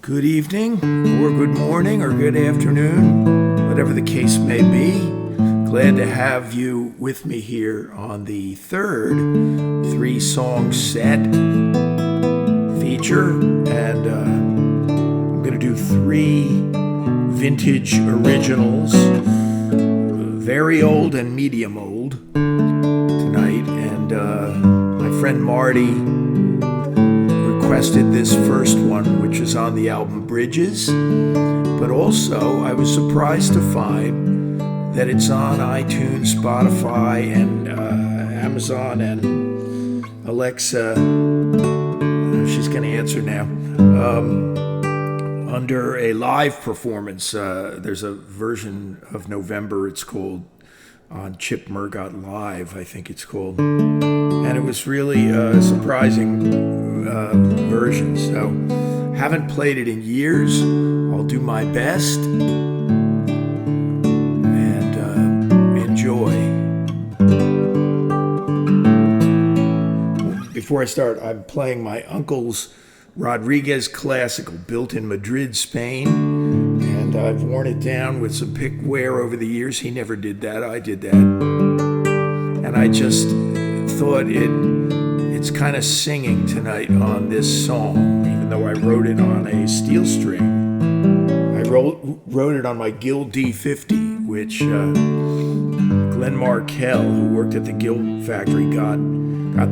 Good evening, or good morning, or good afternoon, whatever the case may be. Glad to have you with me here on the third three-song set feature, and I'm going to do three vintage originals, very old and medium old, tonight. And my friend Marty requested this first one, which is on the album Bridges, but also I was surprised to find that it's on iTunes, Spotify, and Amazon, and Alexa, she's going to answer now, under a live performance. There's a version of November, it's called, on Chip Mergott Live, I think it's called. And it was really a surprising version. So, haven't played it in years. I'll do my best. And enjoy. Before I start, I'm playing my uncle's Rodriguez classical, built in Madrid, Spain. And I've worn it down with some pick wear over the years. He never did that. I did that. And I just thought it's kind of singing tonight on this song, even though I wrote it on a steel string. I wrote it on my Guild D50, which Glenn Markell, who worked at the Guild factory, got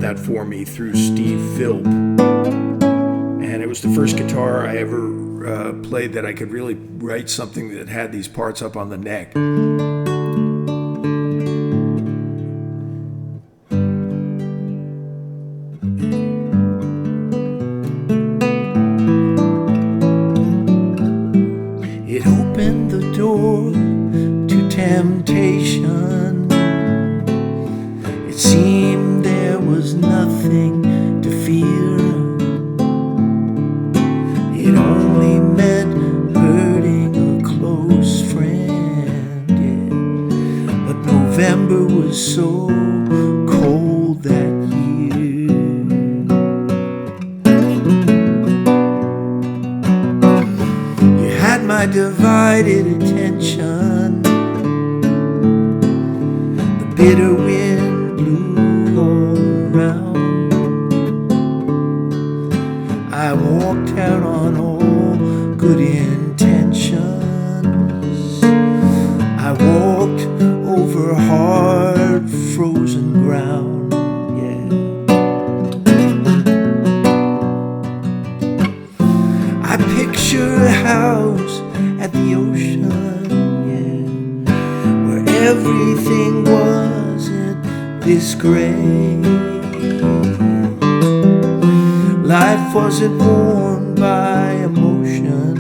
that for me through Steve Philp. And it was the first guitar I ever played that I could really write something that had these parts up on the neck. It opened the door to temptation. It seemed there was nothing to fear. It only meant hurting a close friend, yeah. But November was so cold that year. You had my divided attention. The bitter wind blew all around. I walked out on all good intentions. I walked over hard frozen ground, yeah. I picture a house at the ocean, yeah, where everything wasn't this great. Life wasn't worn by emotion.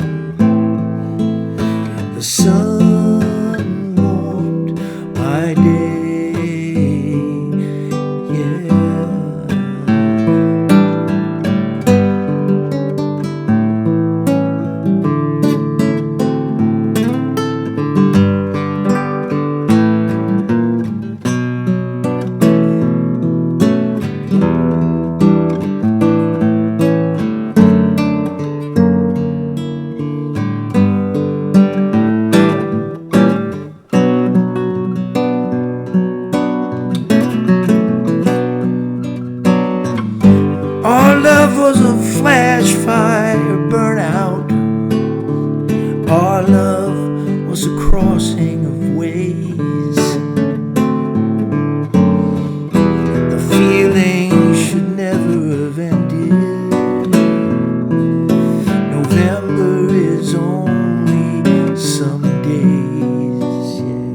The sun warmed my day, yeah. Our love was a flash fire burnout. Our love was a crossing of ways. The feeling should never have ended. November is only some days, yeah.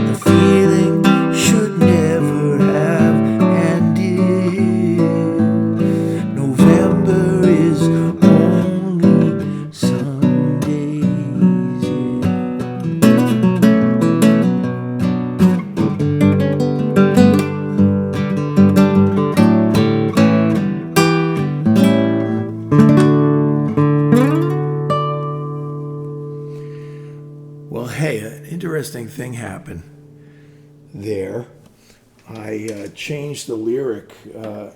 The feeling should never have ended. November is only some days, yeah. Well, hey, an interesting thing happened there. I changed the lyric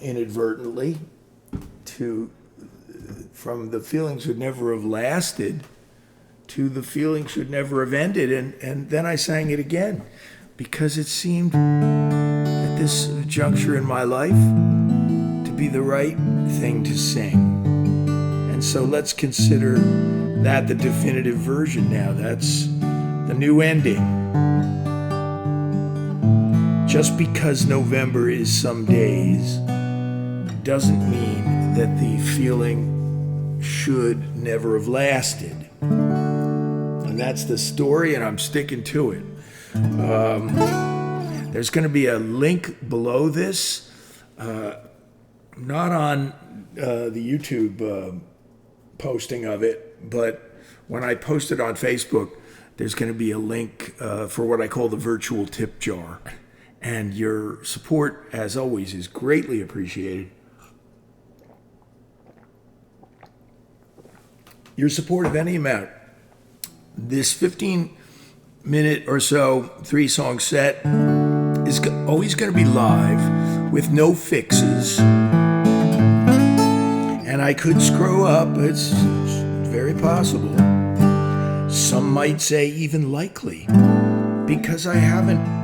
inadvertently to from the feeling should never have lasted to the feeling should never have ended. And then I sang it again because it seemed at this juncture in my life to be the right thing to sing. And so let's consider that the definitive version now. That's the new ending. Just because November is some days doesn't mean that the feeling should never have lasted. And that's the story, and I'm sticking to it. There's going to be a link below this, not on the YouTube posting of it, but when I post it on Facebook, there's going to be a link for what I call the virtual tip jar. And your support, as always, is greatly appreciated. Your support of any amount. This 15-minute or so 3-song set is always going to be live with no fixes. And I could screw up. It's very possible. Some might say even likely, because I haven't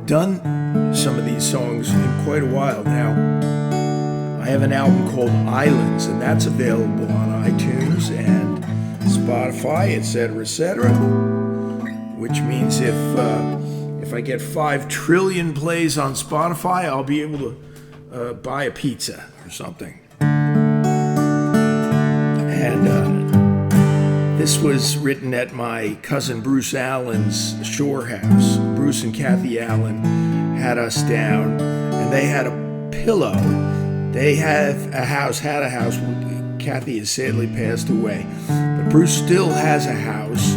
done some of these songs in quite a while now. I have an album called Islands, and that's available on iTunes and Spotify, etc., which means if I get 5 trillion plays on Spotify, I'll be able to buy a pizza or something. And this was written at my cousin Bruce Allen's shore house. Bruce and Kathy Allen had us down, and they had a pillow. They had a house. Kathy has sadly passed away. But Bruce still has a house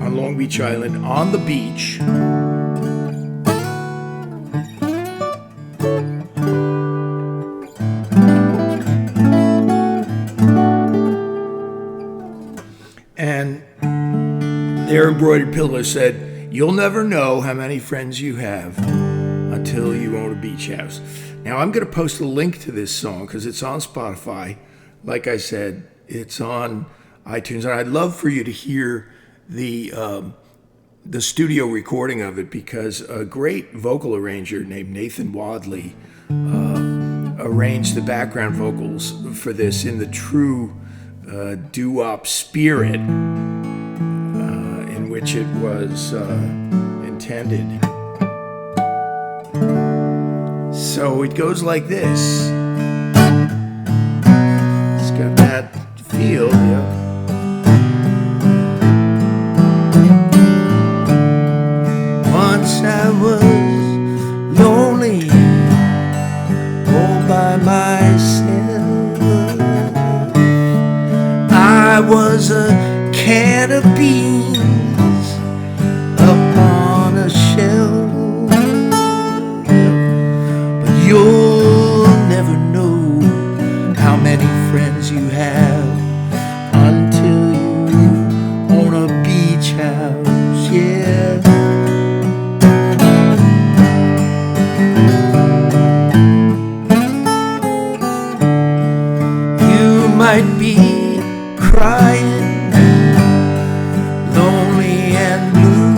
on Long Beach Island on the beach. And their embroidered pillow said, "You'll never know how many friends you have until you own a beach house." Now, I'm going to post a link to this song because it's on Spotify. Like I said, it's on iTunes. And I'd love for you to hear the studio recording of it, because a great vocal arranger named Nathan Wadley arranged the background vocals for this in the true doo-wop spirit in which it was intended. So it goes like this. It's got that feel, yeah. Once I was lonely, all by myself. I was a can of beans up on a shelf. But you'll never know how many friends you have until you own a beach house, yeah. You might be crying, lonely and blue,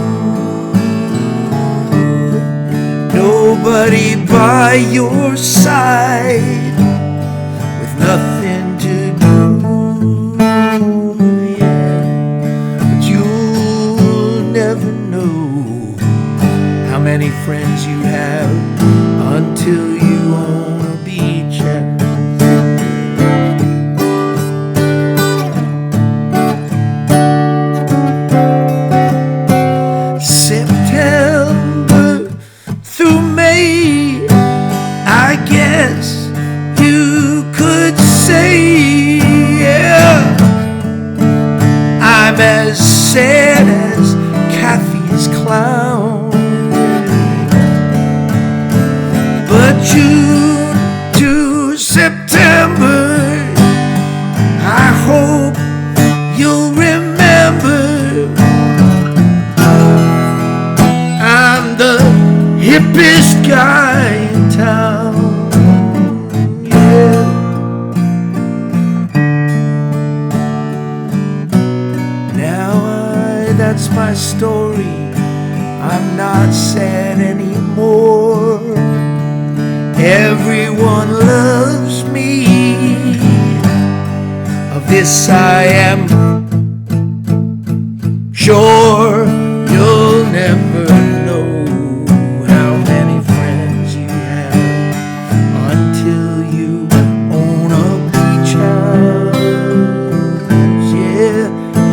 nobody by your side, with nothing to do, yeah. But you'll never know how many friends you have until you own a beach house. September through May, I guess that's my story. I'm not sad anymore. Everyone loves me. Of this I am sure. You'll never know how many friends you have until you own a beach house. Yeah,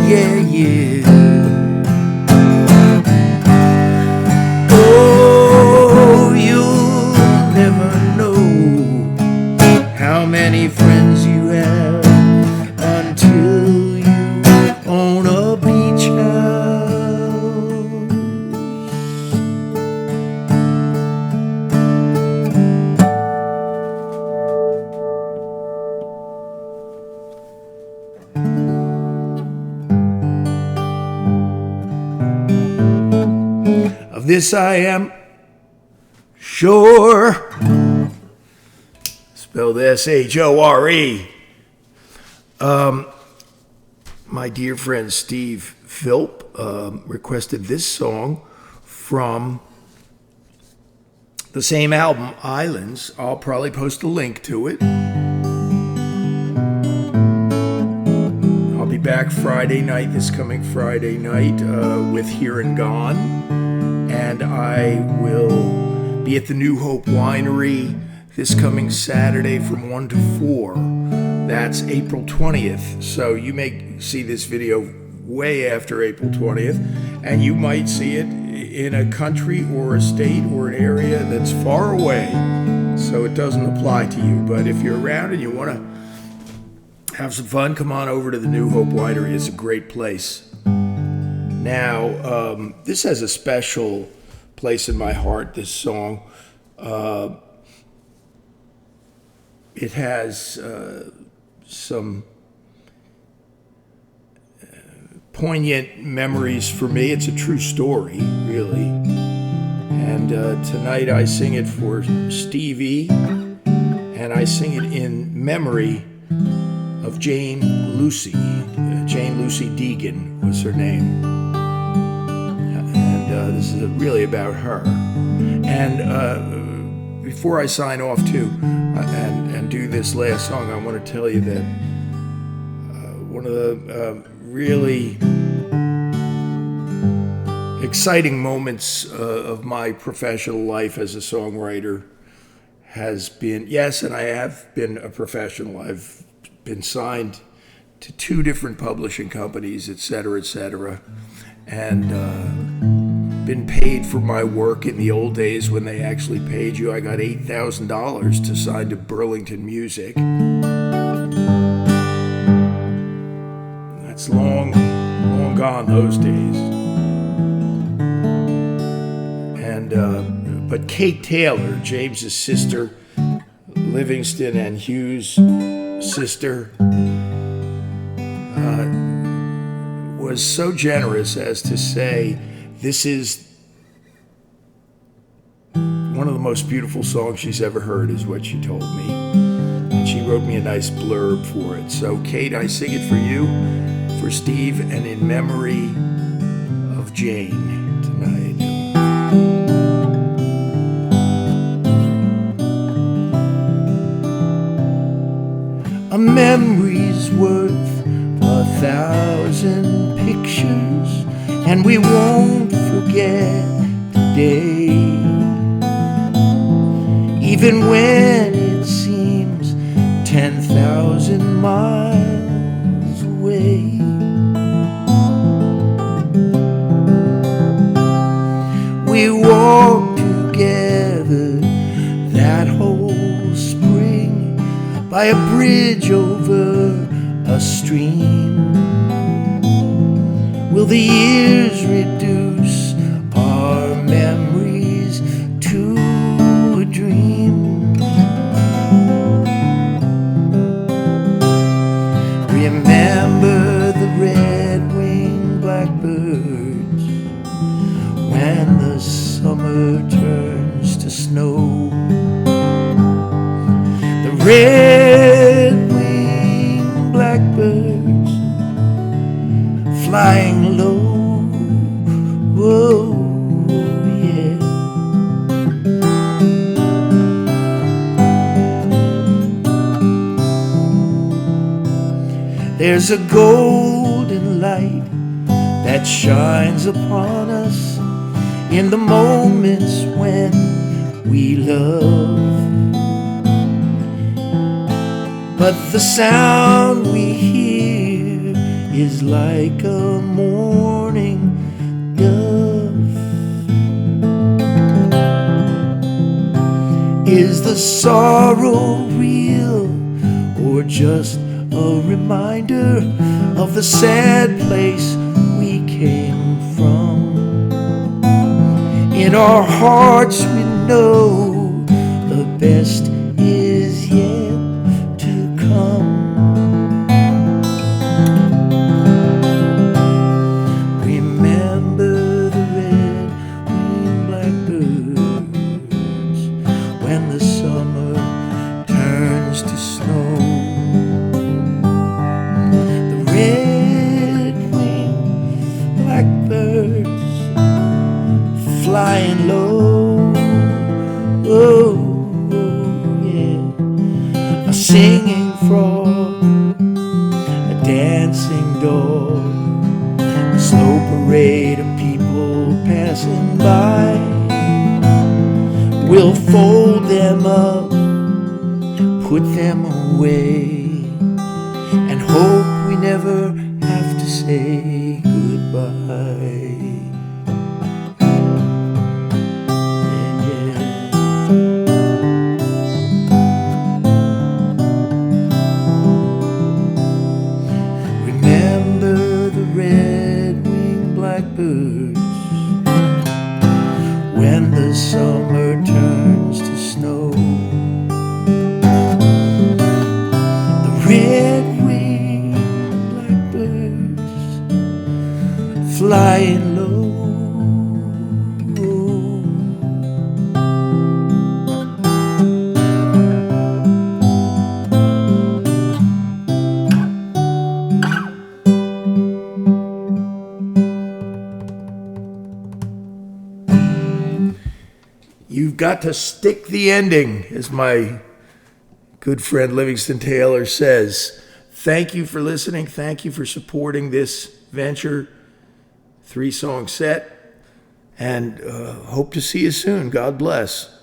yeah, yeah. Oh, you'll never know how many friends you have until you own a beach house. Of this I am sure. Spelled S-H-O-R-E. My dear friend Steve Philp requested this song from the same album, Islands. I'll probably post a link to it. I'll be back Friday night, this coming Friday night, with Here and Gone. And I will be at the New Hope Winery this coming Saturday from 1 to 4. That's April 20th. So you may see this video way after April 20th, and you might see it in a country or a state or an area that's far away. So it doesn't apply to you. But if you're around and you want to have some fun, come on over to the New Hope Winery. It's a great place. Now, this has a special place in my heart, this song. It has some poignant memories for me. It's a true story, really. And tonight I sing it for Stevie, and I sing it in memory of Jane Lucy. Jane Lucy Deegan was her name. And this is really about her. And before I sign off too, and do this last song, I want to tell you that one of the really exciting moments of my professional life as a songwriter has been, yes, and I have been a professional. I've been signed to 2 different publishing companies, et cetera, and been paid for my work in the old days when they actually paid you. I got $8,000 to sign to Burlington Music. That's long gone, those days. And but Kate Taylor, James's sister, Livingston and Hugh's sister, was so generous as to say, this is one of the most beautiful songs she's ever heard, is what she told me. And she wrote me a nice blurb for it. So, Kate, I sing it for you, for Steve, and in memory of Jane tonight. A memory's worth 1,000 pictures, and we won't forget the day, even when it seems 10,000 miles away. We walked together that whole spring by a bridge over a stream. Will the years reduce our memories to a dream? Remember the red-winged blackbirds when the summer turns to snow. The red-winged blackbirds flying low Whoa, yeah. There's a golden light that shines upon us in the moments when we love. But the sound we hear is like a morning dove. Is the sorrow real or just a reminder of the sad place we came from? In our hearts we know the best is yet to come. Remember the red-winged blackbirds when the summer turns to snow. The red-winged blackbirds flying low, oh, yeah. A singing frog, a dancing dog, a slow parade of people passing by. We'll fold them up, put them away, and hope we never have to say goodbye. Blackbirds when the summer turns to snow. The red-winged blackbirds flying low. You've got to stick the ending, as my good friend Livingston Taylor says. Thank you for listening. Thank you for supporting this venture, 3-song set. And hope to see you soon. God bless.